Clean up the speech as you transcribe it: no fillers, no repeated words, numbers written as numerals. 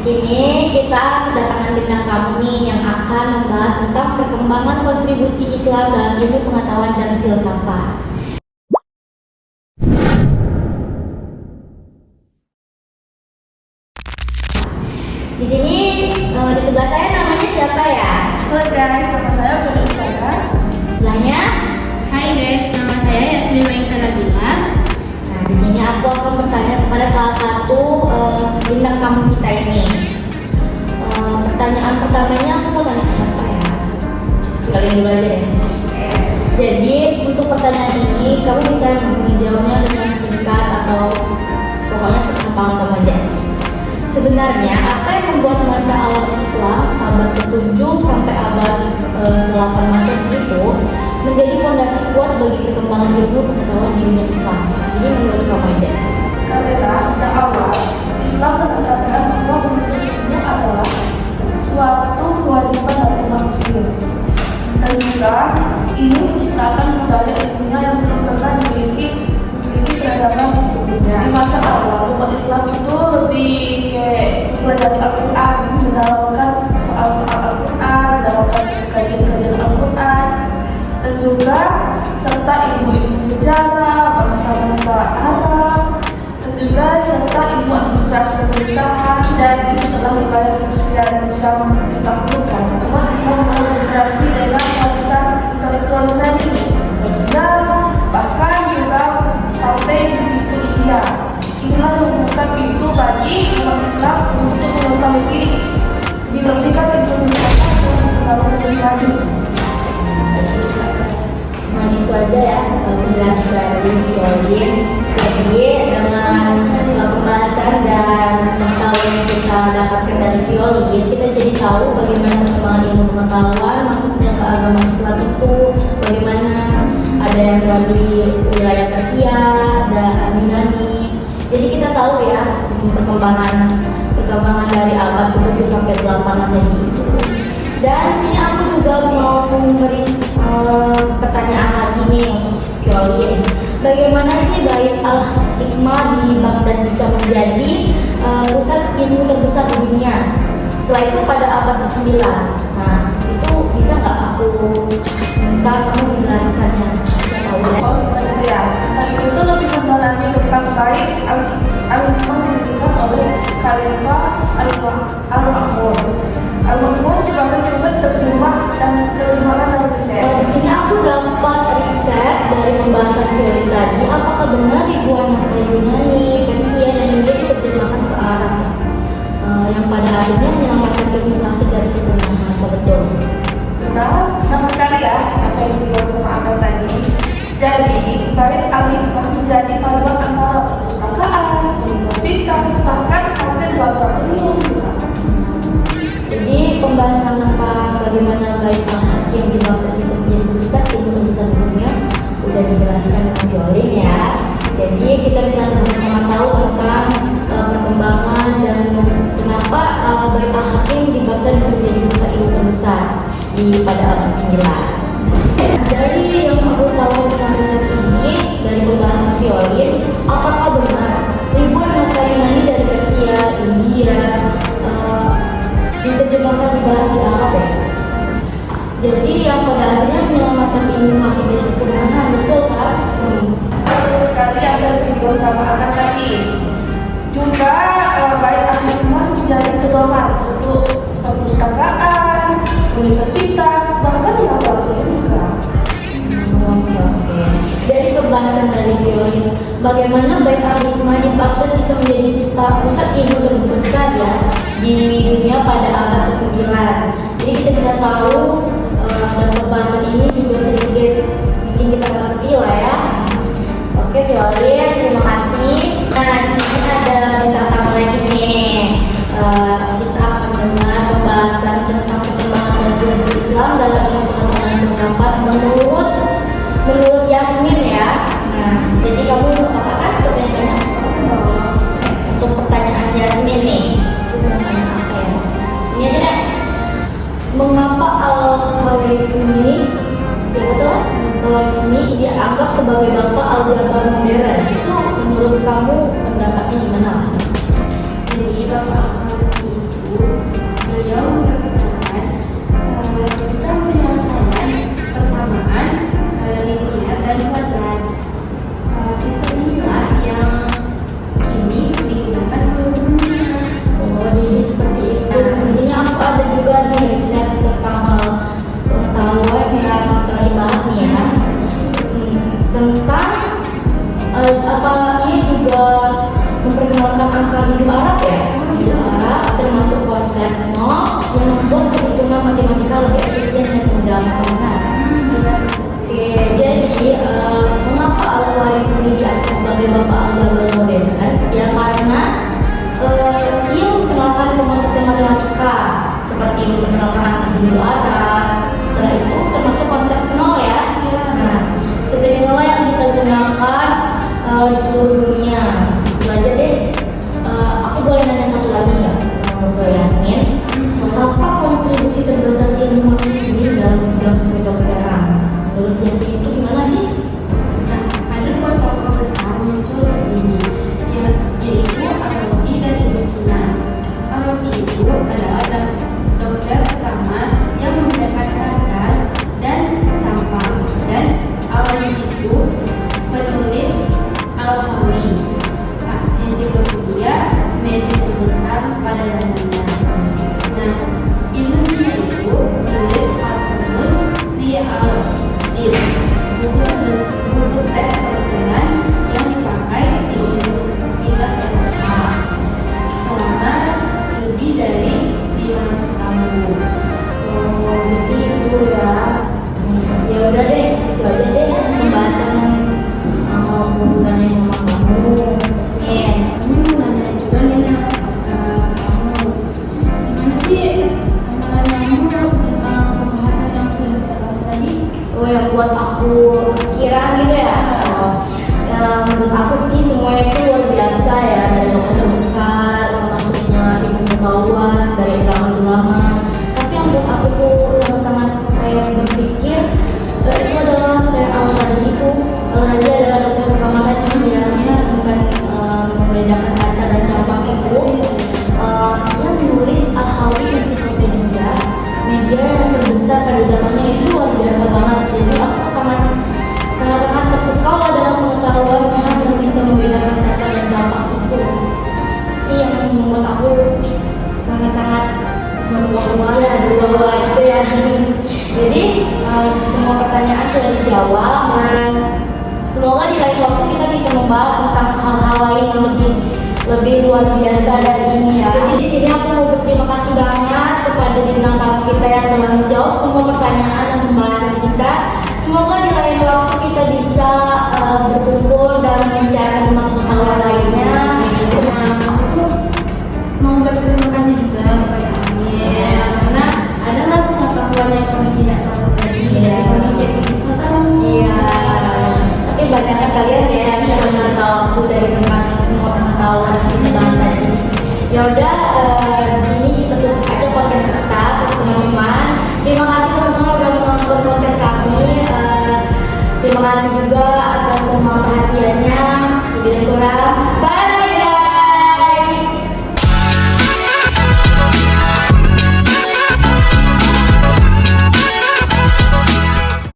Sini kita kedatangan bintang tamu nih yang akan membahas tentang perkembangan kontribusi Islam dalam ilmu pengetahuan dan filsafat. Di sini di sebelah saya namanya siapa ya? Halo guys, nama saya Fadil Utara. Sebelahnya? Hai guys, nama saya Yasmin Maisa Nabila. Nah, di sini aku akan bertanya kepada salah satu bintang tamu kita ini. Pertanyaan pertamanya aku mau tanya siapa ya? Sekalian dulu aja deh. Jadi untuk pertanyaan ini kamu bisa menjawabnya dengan singkat atau pokoknya sepengetahuan kamu aja. Sebenarnya apa yang membuat masa awal Islam abad ke-7 sampai abad 8 Masehi itu menjadi fondasi kuat bagi perkembangan ilmu pengetahuan di dunia Islam? Ini menurut kamu aja. Karena sejak awal Islam menekankan bahwa menuntut ilmu adalah suatu kewajiban dari umat muslim, dan juga ini menciptakan budaya ilmiah yang belum pernah dimiliki peradaban sebelumnya. Di masa awal umat Islam itu lebih kayak mempelajari Al-Quran, mendalamkan soal-soal Al-Quran, mendalamkan kajian-kajian Al-Quran, dan juga serta ilmu-ilmu sejarah, bangsa-bangsa Arab, dan juga serta ilmu administrasi pemerintahan. Dan setelah wilayah Persia dan Syam ditaklukkan, umat Islam mulai berinteraksi dengan warisan intelektual Yunani, Persia, bahkan juga sampai di pintu India. Inilah yang membuka pintu bagi umat Islam untuk mengetahui dinamika pintu masyarakat dan pengalaman lebih lanjut. Nah itu aja ya penjelasan dari Violin. Jadi dengan pembahasan dan pengetahuan yang kita dapatkan dari Violin, kita jadi tahu bagaimana perkembangan ilmu pengetahuan, maksudnya ke agama Islam itu bagaimana, ada yang dari wilayah Persia, ada Yunani. Jadi kita tahu ya perkembangan dari abad ke-7 sampai 8 Masehi itu. Dan di sini aku juga mau memberi pertanyaan lagi nih untuk Violin. Bagaimana sih Bait Al-Hikmah di Baghdad bisa menjadi pusat ilmu terbesar di dunia? Setelah itu pada abad ke-9. Nah, itu bisa nggak aku minta kamu menjelaskannya? Kita tahu ya. Oh, benar ya. Kali itu lebih mendalami tentang Bait Al-Hikmah didirikan oleh Khalifah Al-Ma'mun. Al-Ma'mun sebagai pusat terjemahan dan riset. Di sini aku dapat riset dari pembahasan Violin tadi. Apakah benar ribuan naskah Yunani, Persia, dan India diterjemahkan ke Arab? Yang pada akhirnya menyelamatkan generasi dari kepunahan. Apa betul? Benar sekali ya apa yang dibilang sama Akal tadi. Jadi, Bait Al-Hikmah menjadi paduan antara perpustakaan, universitas, bahkan sampai laboratorium juga. Jadi pembahasan tentang bagaimana Bait Al-Hakim di Baghdad bisa menjadi pusat ilmu terbesar di dunia udah dijelaskan dengan Violin ya. Jadi kita bisa sama-sama tahu tentang perkembangan dan kenapa Bait Al-Hakim di Baghdad bisa menjadi pusat ilmu terbesar pada abad 9. Dari yang aku tahu tentang riset ini dari pembahasan Violin, apakah benar ribuan naskah Yunani dari Persia, India diterjemahkan di Arab ya? Jadi yang pada akhirnya menyelamatkan ilmu masih dari kepunahan, betul kan? Betul sekali apa yang dibilang sama Akal tadi. Juga Bait Al-Hikmah menjadi pedoman untuk perpustakaan, universitas, bahkan laboratorium juga. Oke. Dari pembahasan dari Violin, bagaimana Bait Al-Hikmah di Baghdad bisa menjadi pusat ilmu terbesar ya di dunia pada abad ke-9. Jadi kita bisa tahu dan pembahasan ini juga sedikit bikin kita ngerti lah ya. Oke Violin, terima kasih. Nah di sini ada bintang tamu lagi nih. Kita akan dengar pembahasan tentang perkembangan kontribusi Islam dalam ilmu pengetahuan filsafat menurut Yasmin ya. Nah, jadi kamu apakah pertanyaannya? Untuk pertanyaan Yasmin nih, pertanyaan apa ya? Ini aja deh. Mengapa Al-Khwarizmi, ya betul? Al-Khwarizmi dianggap sebagai bapak aljabar modern? Itu menurut kamu pendapatnya gimana? Jadi Bapak konsep nol yang membuat perhitungan matematika lebih efisien dan mudah. Oke, jadi mengapa Al-Khwarizmi ini diangkat sebagai bapak aljabar modern? Ya karena ia memperkenalkan semua sistem matematika seperti memperkenalkan angka Hindu-Arab. Setelah itu termasuk konsep nol ya. Nah, sistem inilah yang kita gunakan di seluruh dunia. Itu aja deh. Aku boleh nanya satu lagi nggak ke Yasmin? Apa kontribusi terbesar ilmuwan itu sendiri dalam bidang kedokteran? Menurut Yasmin itu gimana sih? Nah, ada dua tokoh besar muncul di sini, yaitu Al-Razi dan Ibnu Sina. Al-Razi itu adalah dokter pertama yang membedakan cacar dan campak, dan Al-Razi itu penulis Al-Hawi, ensiklopedia medis terbesar pada zamannya. Nah, Ibnu Sina itu menulis Al-Funun fi Al-Tib, buku teks kedokteran yang dipakai di Universitas Eropa selama lebih dari 500 tahun. Oh, jadi itu ya. Ya udah deh, itu aja deh pembahasan yang mau tanya sama kamu, Yasmin. Kami mau nanya juga nih, Nak, kamu gimana sih pandangan kamu tentang pembahasan yang sudah kita bahas tadi? Oh, yang buat aku pikiran gitu ya. Ya, menurut aku sih semua itu luar biasa ya, dari tokoh terbesar, masuknya ilmu pengetahuan dari zaman ke zaman. Tapi yang buat aku tuh sangat-sangat kayak berpikir itu adalah kayak Al-Razi itu. Al-Razi adalah dokter pertama tadi ya, bukan membedakan kaca dan campak itu. Dia menulis Al-Hawi ensiklopedia media yang terbesar pada zamannya, itu luar biasa banget. Jadi aku sangat terpukau dengan pengetahuannya yang bisa membedakan cacat dan campak itu sih yang membuat aku sangat-sangat berbuah itu ya. Jadi semua pertanyaan sudah dijawab dan semoga di lain waktu kita bisa membahas tentang hal-hal lain yang lebih luar biasa dari ini ya. Jadi di sini